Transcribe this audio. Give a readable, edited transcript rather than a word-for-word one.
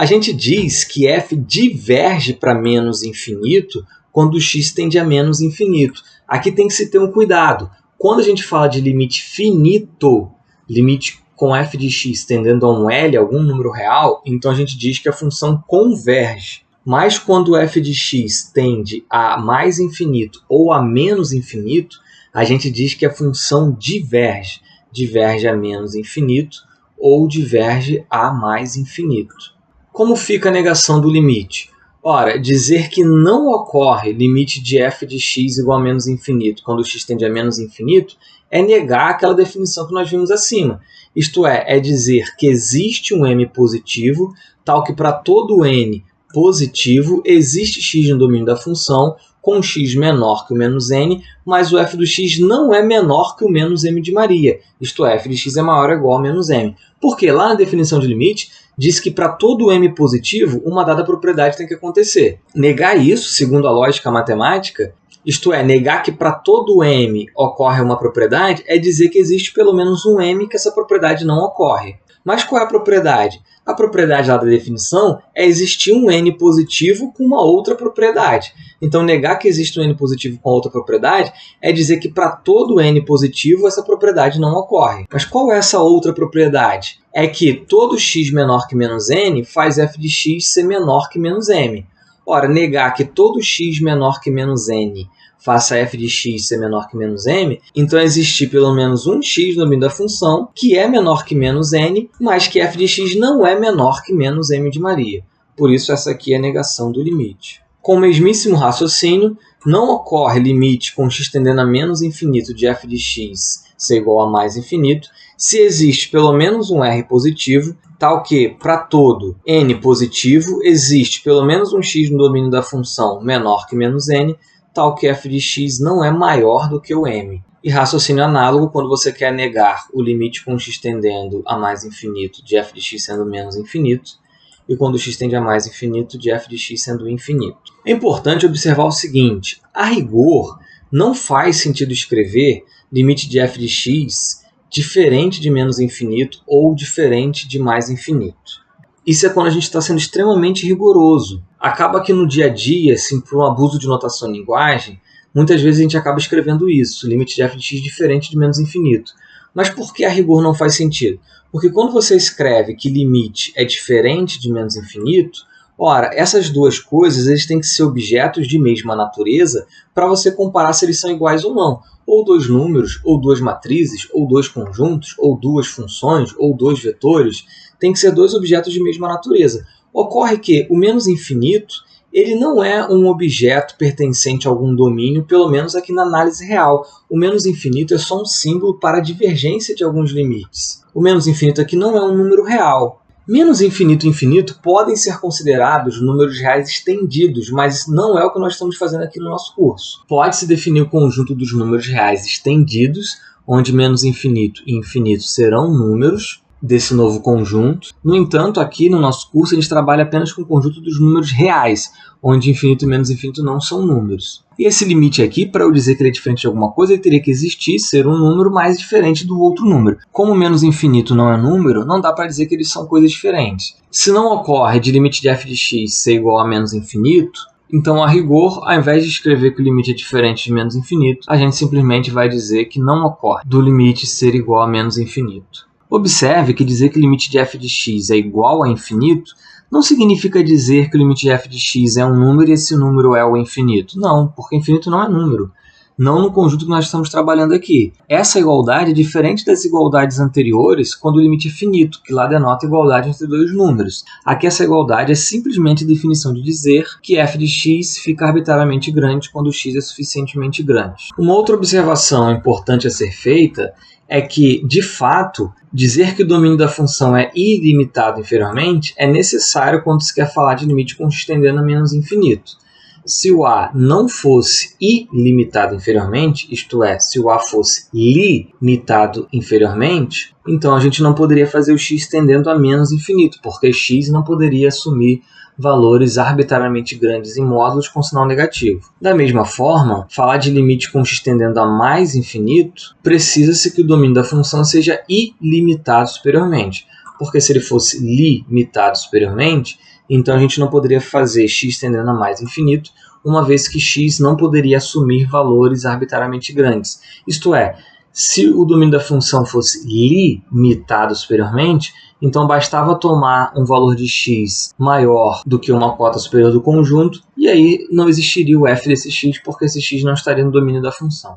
A gente diz que f diverge para menos infinito quando o x tende a menos infinito. Aqui tem que se ter um cuidado. Quando a gente fala de limite finito, limite com f de x tendendo a um L, algum número real, então a gente diz que a função converge. Mas quando f de x tende a mais infinito ou a menos infinito, a gente diz que a função diverge. Diverge a menos infinito ou diverge a mais infinito. Como fica a negação do limite? Ora, dizer que não ocorre limite de f de x igual a menos infinito quando x tende a menos infinito é negar aquela definição que nós vimos acima. Isto é dizer que existe um m positivo, tal que para todo n positivo existe x no domínio da função, com x menor que o menos n, mas o f do x não é menor que o menos m de Maria. Isto é, f de x é maior ou igual a menos m. Porque lá na definição de limite, diz que para todo m positivo, uma dada propriedade tem que acontecer. Negar isso, segundo a lógica matemática, isto é, negar que para todo m ocorre uma propriedade, é dizer que existe pelo menos um m que essa propriedade não ocorre. Mas qual é a propriedade? A propriedade lá da definição é existir um n positivo com uma outra propriedade. Então, negar que existe um n positivo com outra propriedade é dizer que para todo n positivo essa propriedade não ocorre. Mas qual é essa outra propriedade? É que todo x menor que menos n faz f de x ser menor que menos m. Ora, negar que todo x menor que menos n faça f de x ser menor que menos m, então existir pelo menos um x no domínio da função que é menor que menos n, mas que f de x não é menor que menos m de Maria. Por isso, essa aqui é a negação do limite. Com o mesmíssimo raciocínio, não ocorre limite com x tendendo a menos infinito de f de x ser igual a mais infinito se existe pelo menos um r positivo, tal que, para todo n positivo, existe pelo menos um x no domínio da função menor que menos n, tal que f de x não é maior do que o m. E raciocínio análogo quando você quer negar o limite com x tendendo a mais infinito de f de x sendo menos infinito, e quando x tende a mais infinito de f de x sendo infinito. É importante observar o seguinte: a rigor, não faz sentido escrever limite de f de x diferente de menos infinito ou diferente de mais infinito. Isso é quando a gente está sendo extremamente rigoroso. Acaba que no dia a dia, assim, por um abuso de notação em linguagem, muitas vezes a gente acaba escrevendo isso, limite de f de x diferente de menos infinito. Mas por que a rigor não faz sentido? Porque quando você escreve que limite é diferente de menos infinito, ora, essas duas coisas eles têm que ser objetos de mesma natureza para você comparar se eles são iguais ou não. Ou dois números, ou duas matrizes, ou dois conjuntos, ou duas funções, ou dois vetores, tem que ser dois objetos de mesma natureza. Ocorre que o menos infinito ele não é um objeto pertencente a algum domínio, pelo menos aqui na análise real. O menos infinito é só um símbolo para a divergência de alguns limites. O menos infinito aqui não é um número real. Menos infinito e infinito podem ser considerados números reais estendidos, mas não é o que nós estamos fazendo aqui no nosso curso. Pode-se definir o conjunto dos números reais estendidos, onde menos infinito e infinito serão números desse novo conjunto. No entanto, aqui no nosso curso, a gente trabalha apenas com o conjunto dos números reais, onde infinito e menos infinito não são números. E esse limite aqui, para eu dizer que ele é diferente de alguma coisa, ele teria que existir, ser um número mais diferente do outro número. Como menos infinito não é número, não dá para dizer que eles são coisas diferentes. Se não ocorre de limite de f de x ser igual a menos infinito, então, a rigor, ao invés de escrever que o limite é diferente de menos infinito, a gente simplesmente vai dizer que não ocorre do limite ser igual a menos infinito. Observe que dizer que o limite de f de x é igual a infinito não significa dizer que o limite de f de x é um número e esse número é o infinito. Não, porque infinito não é número. Não no conjunto que nós estamos trabalhando aqui. Essa igualdade é diferente das igualdades anteriores quando o limite é finito, que lá denota igualdade entre dois números. Aqui essa igualdade é simplesmente a definição de dizer que f de x fica arbitrariamente grande quando x é suficientemente grande. Uma outra observação importante a ser feita é que, de fato, dizer que o domínio da função é ilimitado inferiormente é necessário quando se quer falar de limite com x tendendo a menos infinito. Se o a não fosse ilimitado inferiormente, isto é, se o a fosse limitado inferiormente, então a gente não poderia fazer o x tendendo a menos infinito, porque x não poderia assumir valores arbitrariamente grandes em módulos com sinal negativo. Da mesma forma, falar de limite com x tendendo a mais infinito, precisa-se que o domínio da função seja ilimitado superiormente. porque se ele fosse limitado superiormente, então a gente não poderia fazer x tendendo a mais infinito, uma vez que x não poderia assumir valores arbitrariamente grandes. Isto é, se o domínio da função fosse limitado superiormente, então bastava tomar um valor de x maior do que uma cota superior do conjunto, e aí não existiria o f desse x, porque esse x não estaria no domínio da função.